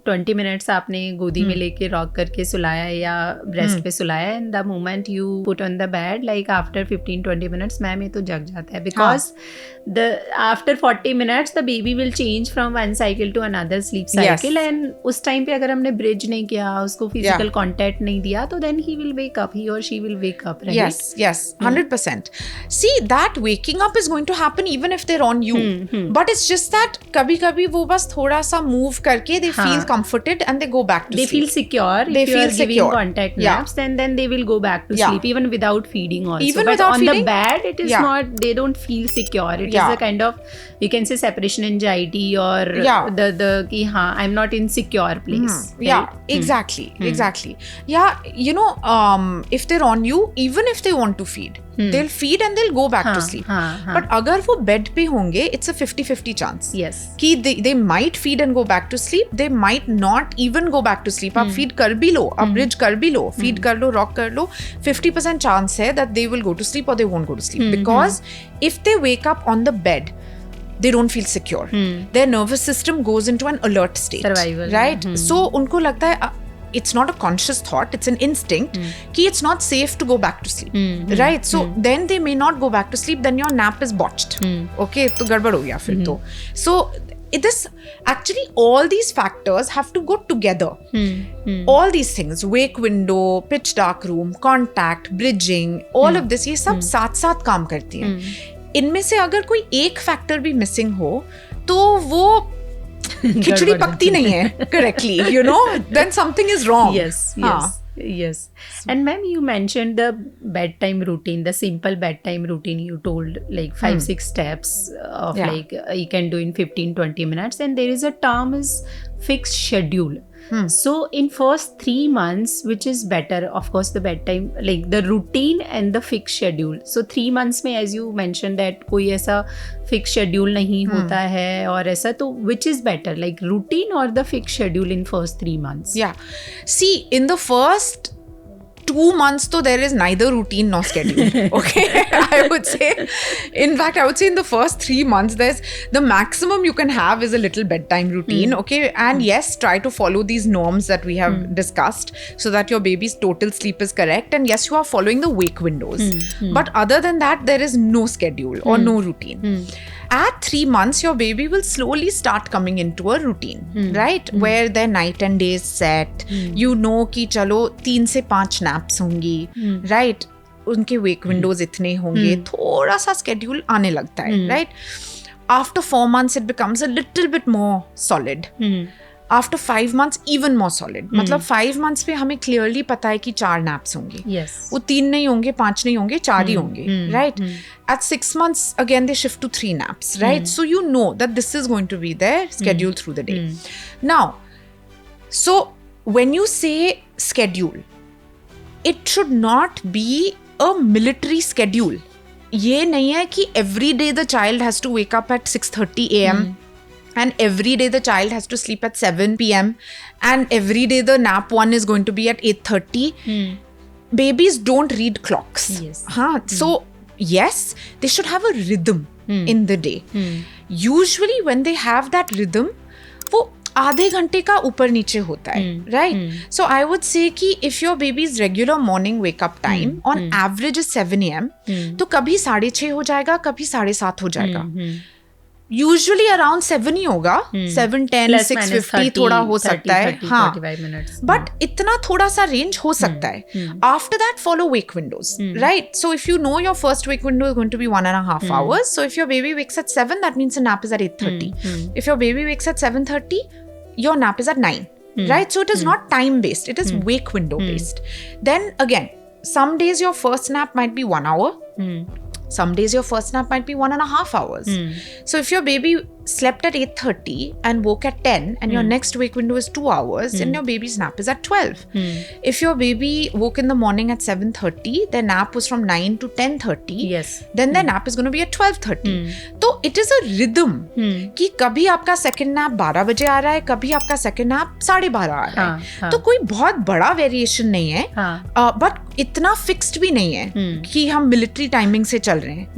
20 minutes आपने गोदी में लेके रॉक करके सुलाया या ब्रेस्ट पे सुलाया, and the moment you put on the bed, like after 15-20 minutes ma'am ये तो जग जाता है, because the after 40 minutes the baby will change from one cycle to another sleep cycle, and उस टाइम पे अगर हमने ब्रिज नहीं किया, उसको फिजिकल कॉन्टैक्ट नहीं दिया, तो then he will wake up, he और she will wake up, right? Yes, 100%. See, that waking up is going to happen even if they're on you. But it's just that kabhi-kabhi wo bas thoda sa move karke they feel comforted and they go back to sleep. They feel secure. They if feel you are secure. giving contact naps, then they will go back to sleep even without feeding also. Even but without on feeding? the bed, it is not, they don't feel secure. It is a kind of, you can say, separation anxiety or the ki I'm not in secure place. Right? Exactly. Yeah, you know, if they're on you, even if they want to feed, they'll feed and they'll go back to sleep. But अगर वो bed पे होंगे, it's a 50-50 chance. Yes. कि they might feed and go back to sleep. They might not even go back to sleep. आप feed कर भी लो, आप bridge कर भी लो, feed कर लो, rock कर लो, 50% chance है that they will go to sleep or they won't go to sleep. Because if they wake up on the bed, they don't feel secure. Their nervous system goes into an alert state. Survival. Right? So उनको लगता है it's not a conscious thought, it's an instinct कि it's not safe to go back to sleep. Right? So then they may not go back to sleep, then your nap is botched. Okay, तो गड़बड़ हो गया फिर तो. So this actually, all these factors have to go together. All these things, wake window, pitch dark room, contact, bridging, all of this, ये सब साथ साथ काम करती हैं. इनमें से अगर कोई एक फैक्टर भी मिसिंग हो तो वो खिचड़ी पकती नहीं है correctly, you know, then something is wrong. Yes. And ma'am, you mentioned the bedtime routine, the simple bedtime routine you told, like 5-6 steps of like you can do in 15-20 minutes, and there is a term is fixed schedule. So in first 3 months, which is better? Of course, the bedtime, like the routine and the fixed schedule. So 3 months में, as you mentioned that कोई ऐसा fixed schedule नहीं होता है और ऐसा, तो which is better, like routine or the fixed schedule in first 3 months? Yeah. See, in the first 2 months, though, there is neither routine nor schedule. Okay, I would say. In fact, I would say in the first 3 months, there's the maximum you can have is a little bedtime routine. Okay, and yes, try to follow these norms that we have discussed so that your baby's total sleep is correct. And yes, you are following the wake windows. But other than that, there is no schedule or no routine. At 3 months, your baby will slowly start coming into a routine, right? Where their night and day is set. You know कि चलो 3 से 5 naps होंगी, right? उनके wake windows इतने होंगे, थोड़ा सा schedule आने लगता है, right? After 4 months, it becomes a little bit more solid. After 5 months, even more solid. मतलब 5 months पे हमें clearly पता है कि 4 naps होंगे. Yes. वो 3 नहीं होंगे, 5 नहीं होंगे, 4 ही होंगे, right? At 6 months, again they shift to 3 naps, right? So you know that this is going to be their schedule through the day. Now, so when you say schedule, it should not be a military schedule. ये नहीं है कि every day the child has to wake up at 6:30 a.m. And every day the child has to sleep at 7 p.m. And every day the nap one is going to be at 8:30. Babies don't read clocks. Yes. So yes, they should have a rhythm in the day. Usually when they have that rhythm, वो आधे घंटे का ऊपर नीचे होता है, right? So I would say कि if your baby's regular morning wake up time on average is 7 a.m. तो कभी 6:30 हो जाएगा, कभी 7:30 हो जाएगा. Usually around 7 ही होगा, 7:10, 6:50 थोड़ा हो सकता है, हाँ, but इतना थोड़ा सा range हो सकता है. After that, follow wake windows, right? So if you know your first wake window is going to be 1.5 hours, so if your baby wakes at 7, that means the nap is at 8:30. If your baby wakes at 7:30, your nap is at 9, right? So it is not time based, it is wake window based. Then again, some days your first nap might be 1 hour. Some days your first nap might be 1.5 hours. So if your baby slept at 8:30 and woke at 10 and your next wake window is 2 hours, then your baby's nap is at 12. If your baby woke in the morning at 7:30, their nap was from 9 to 10:30, yes, then their nap is going to be at 12:30. So it is a rhythm कि कभी आपका second nap 12 बजे आ रहा है, कभी आपका second nap 12:30 आ रहा है. तो कोई बहुत बड़ा variation नहीं है, but इतना fixed भी नहीं है कि हम military timing से चल रहे हैं.